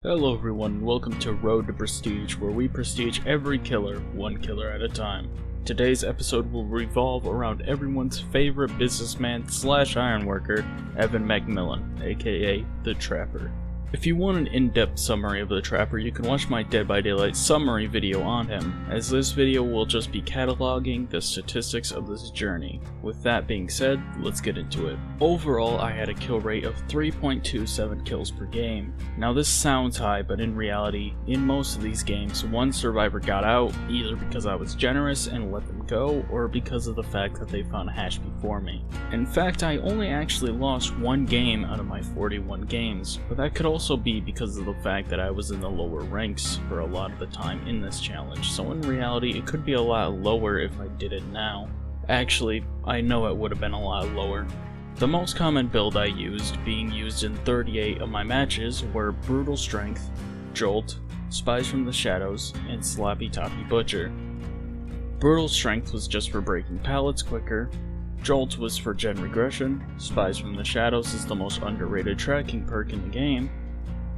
Hello everyone, and welcome to Road to Prestige, where we prestige every killer, one killer at a time. Today's episode will revolve around everyone's favorite businessman slash ironworker, Evan McMillan, aka The Trapper. If you want an in-depth summary of The Trapper, you can watch my Dead by Daylight summary video on him, as this video will just be cataloging the statistics of this journey. With that being said, let's get into it. Overall, I had a kill rate of 3.27 kills per game. Now this sounds high, but in reality, in most of these games, one survivor got out, either because I was generous and let them go, or because of the fact that they found hash before me. In fact, I only actually lost one game out of my 41 games, but that could also be because of the fact that I was in the lower ranks for a lot of the time in this challenge, so in reality it could be a lot lower if I did it now. Actually, I know it would have been a lot lower. The most common build I used, being used in 38 of my matches, were Brutal Strength, Jolt, Spies from the Shadows, and Sloppy Toppy Butcher. Brutal Strength was just for breaking pallets quicker, Jolt was for gen regression, Spies from the Shadows is the most underrated tracking perk in the game,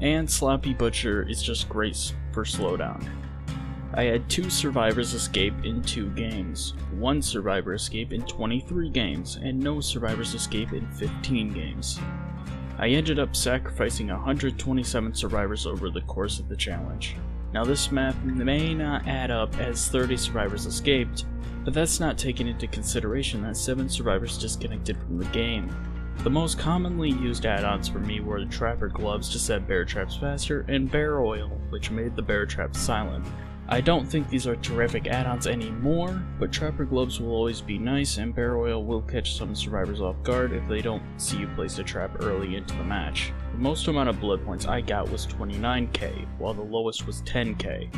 and Sloppy Butcher is just great for slowdown. I had 2 survivors escape in 2 games, 1 survivor escape in 23 games, and no survivors escape in 15 games. I ended up sacrificing 127 survivors over the course of the challenge. Now this math may not add up as 30 survivors escaped, but that's not taking into consideration that 7 survivors disconnected from the game. The most commonly used add-ons for me were the Trapper Gloves to set bear traps faster, and Bear Oil, which made the bear traps silent. I don't think these are terrific add-ons anymore, but Trapper Gloves will always be nice, and Bear Oil will catch some survivors off guard if they don't see you place a trap early into the match. The most amount of blood points I got was 29k, while the lowest was 10k.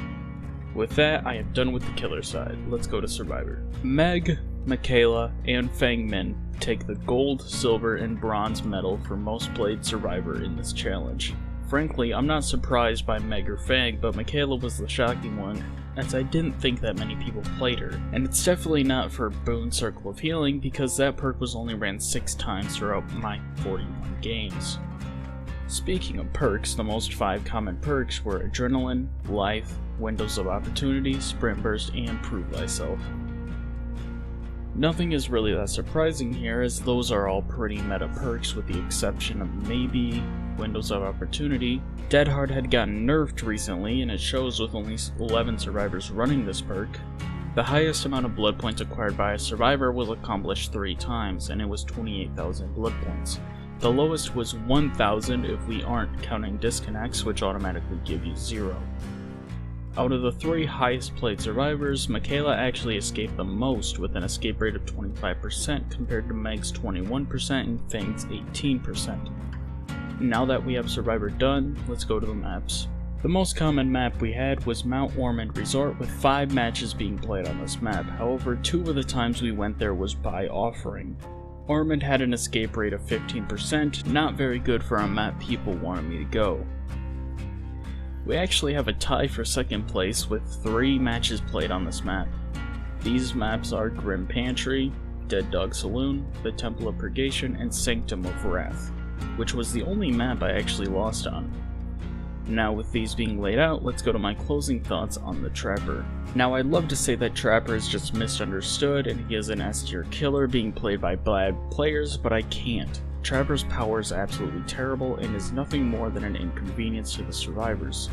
With that, I am done with the killer side. Let's go to Survivor. Meg, Michaela, and Fang Min take the gold, silver, and bronze medal for most played survivor in this challenge. Frankly, I'm not surprised by Meg or Fang, but Michaela was the shocking one, as I didn't think that many people played her. And it's definitely not for Boon Circle of Healing, because that perk was only ran 6 times throughout my 41 games. Speaking of perks, the most 5 common perks were Adrenaline, Life, Windows of Opportunity, Sprint Burst, and Prove Thyself. Nothing is really that surprising here, as those are all pretty meta perks with the exception of maybe Windows of Opportunity. Dead Hard had gotten nerfed recently, and it shows with only 11 survivors running this perk. The highest amount of blood points acquired by a survivor was accomplished 3 times, and it was 28,000 blood points. The lowest was 1,000 if we aren't counting disconnects, which automatically give you 0. Out of the 3 highest played survivors, Michaela actually escaped the most with an escape rate of 25% compared to Meg's 21% and Fang's 18%. Now that we have Survivor done, let's go to the maps. The most common map we had was Mount Ormond Resort, with 5 matches being played on this map. However, 2 of the times we went there was by offering. Ormond had an escape rate of 15%, not very good for a map people wanted me to go. We actually have a tie for second place with 3 matches played on this map. These maps are Grim Pantry, Dead Dog Saloon, the Temple of Purgation, and Sanctum of Wrath, which was the only map I actually lost on. Now with these being laid out, let's go to my closing thoughts on the Trapper. Now I'd love to say that Trapper is just misunderstood and he is an S-tier killer being played by bad players, but I can't. Trapper's power is absolutely terrible and is nothing more than an inconvenience to the survivors.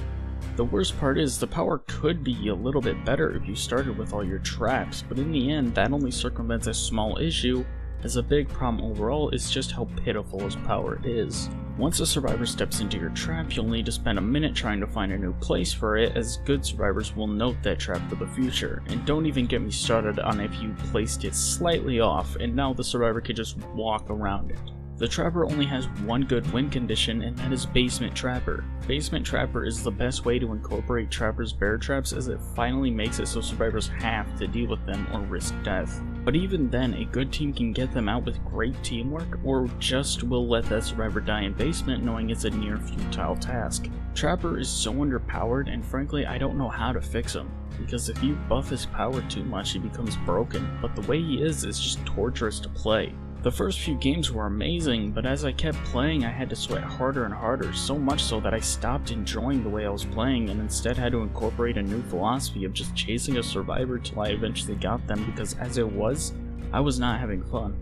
The worst part is, the power could be a little bit better if you started with all your traps, but in the end that only circumvents a small issue, as a big problem overall is just how pitiful his power is. Once a survivor steps into your trap, you'll need to spend a minute trying to find a new place for it, as good survivors will note that trap for the future. And don't even get me started on if you placed it slightly off and now the survivor could just walk around it. The Trapper only has one good win condition, and that is Basement Trapper. Basement Trapper is the best way to incorporate Trapper's bear traps, as it finally makes it so survivors have to deal with them or risk death. But even then, a good team can get them out with great teamwork, or just will let that survivor die in basement knowing it's a near futile task. Trapper is so underpowered, and frankly I don't know how to fix him, because if you buff his power too much he becomes broken, but the way he is just torturous to play. The first few games were amazing, but as I kept playing I had to sweat harder and harder, so much so that I stopped enjoying the way I was playing and instead had to incorporate a new philosophy of just chasing a survivor till I eventually got them, because as it was, I was not having fun.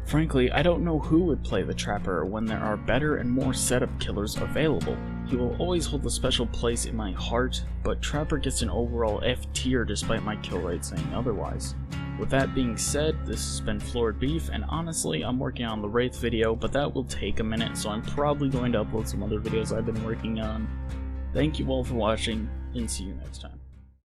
Frankly, I don't know who would play the Trapper when there are better and more setup killers available. He will always hold a special place in my heart, but Trapper gets an overall F tier despite my kill rate saying otherwise. With that being said, this has been Florid Beef, and honestly I'm working on the Wraith video, but that will take a minute, so I'm probably going to upload some other videos I've been working on. Thank you all for watching, and see you next time.